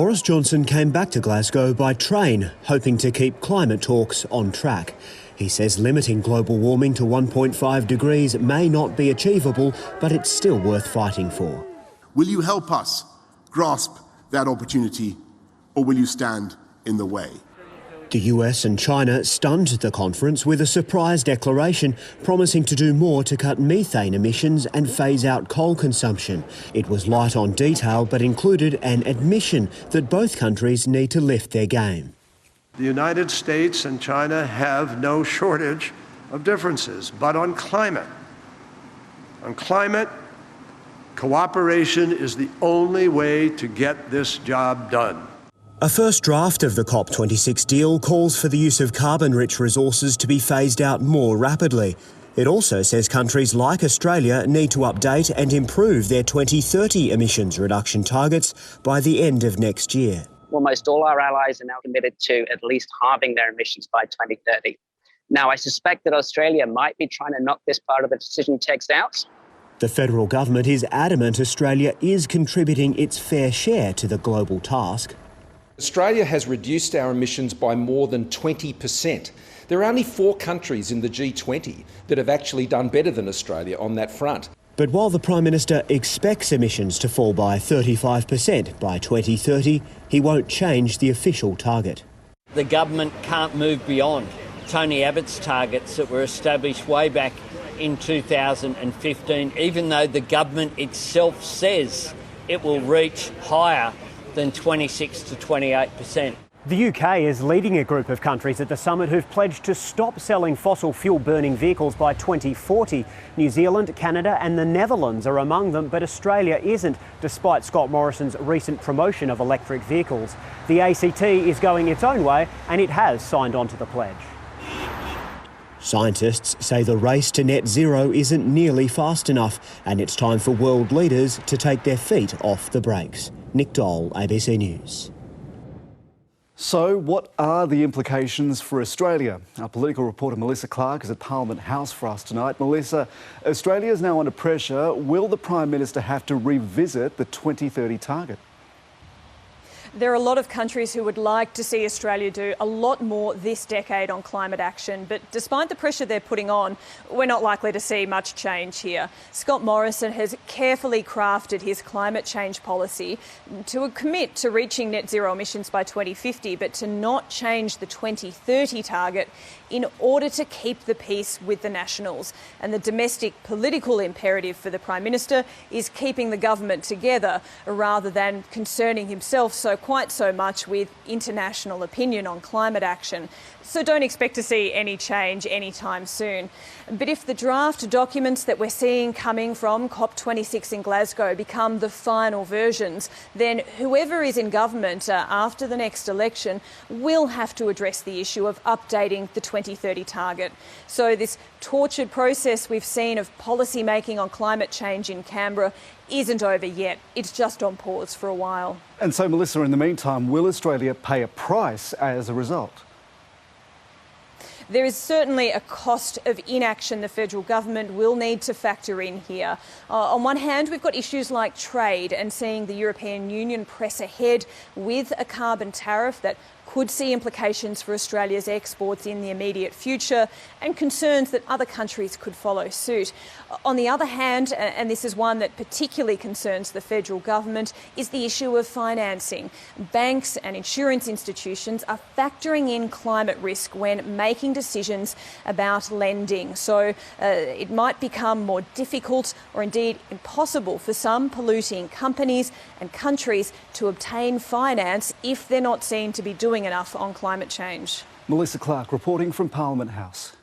Boris Johnson came back to Glasgow by train, hoping to keep climate talks on track. He says limiting global warming to 1.5 degrees may not be achievable, but it's still worth fighting for. Will you help us grasp that opportunity, or will you stand in the way? The US and China stunned the conference with a surprise declaration promising to do more to cut methane emissions and phase out coal consumption. It was light on detail but included an admission that both countries need to lift their game. The United States and China have no shortage of differences, but on climate, cooperation is the only way to get this job done. A first draft of the COP26 deal calls for the use of carbon-rich resources to be phased out more rapidly. It also says countries like Australia need to update and improve their 2030 emissions reduction targets by the end of next year. Almost all our allies are now committed to at least halving their emissions by 2030. Now, I suspect that Australia might be trying to knock this part of the decision text out. The federal government is adamant Australia is contributing its fair share to the global task. Australia has reduced our emissions by more than 20%. There are only 4 countries in the G20 that have actually done better than Australia on that front. But while the Prime Minister expects emissions to fall by 35% by 2030, he won't change the official target. The government can't move beyond Tony Abbott's targets that were established way back in 2015, even though the government itself says it will reach higher than 26 to 28%. The UK is leading a group of countries at the summit who've pledged to stop selling fossil fuel-burning vehicles by 2040. New Zealand, Canada and the Netherlands are among them, but Australia isn't, despite Scott Morrison's recent promotion of electric vehicles. The ACT is going its own way and it has signed on to the pledge. Scientists say the race to net zero isn't nearly fast enough and it's time for world leaders to take their feet off the brakes. Nick Dole, ABC News. So, what are the implications for Australia? Our political reporter Melissa Clarke is at Parliament House for us tonight. Melissa, Australia is now under pressure. Will the Prime Minister have to revisit the 2030 target? There are a lot of countries who would like to see Australia do a lot more this decade on climate action, but despite the pressure they're putting on, we're not likely to see much change here. Scott Morrison has carefully crafted his climate change policy to commit to reaching net zero emissions by 2050, but to not change the 2030 target in order to keep the peace with the Nationals. And the domestic political imperative for the Prime Minister is keeping the government together rather than concerning himself quite so much with international opinion on climate action. So don't expect to see any change anytime soon. But if the draft documents that we're seeing coming from COP26 in Glasgow become the final versions, then whoever is in government after the next election will have to address the issue of updating the 2030 target. So this tortured process we've seen of policy making on climate change in Canberra isn't over yet. It's just on pause for a while. And so, Melissa, in the meantime, will Australia pay a price as a result? There is certainly a cost of inaction the federal government will need to factor in here. On one hand, we've got issues like trade and seeing the European Union press ahead with a carbon tariff that could see implications for Australia's exports in the immediate future and concerns that other countries could follow suit. On the other hand, and this is one that particularly concerns the federal government, is the issue of financing. Banks and insurance institutions are factoring in climate risk when making decisions about lending. So it might become more difficult or indeed impossible for some polluting companies and countries to obtain finance if they're not seen to be doing enough on climate change. Melissa Clarke reporting from Parliament House.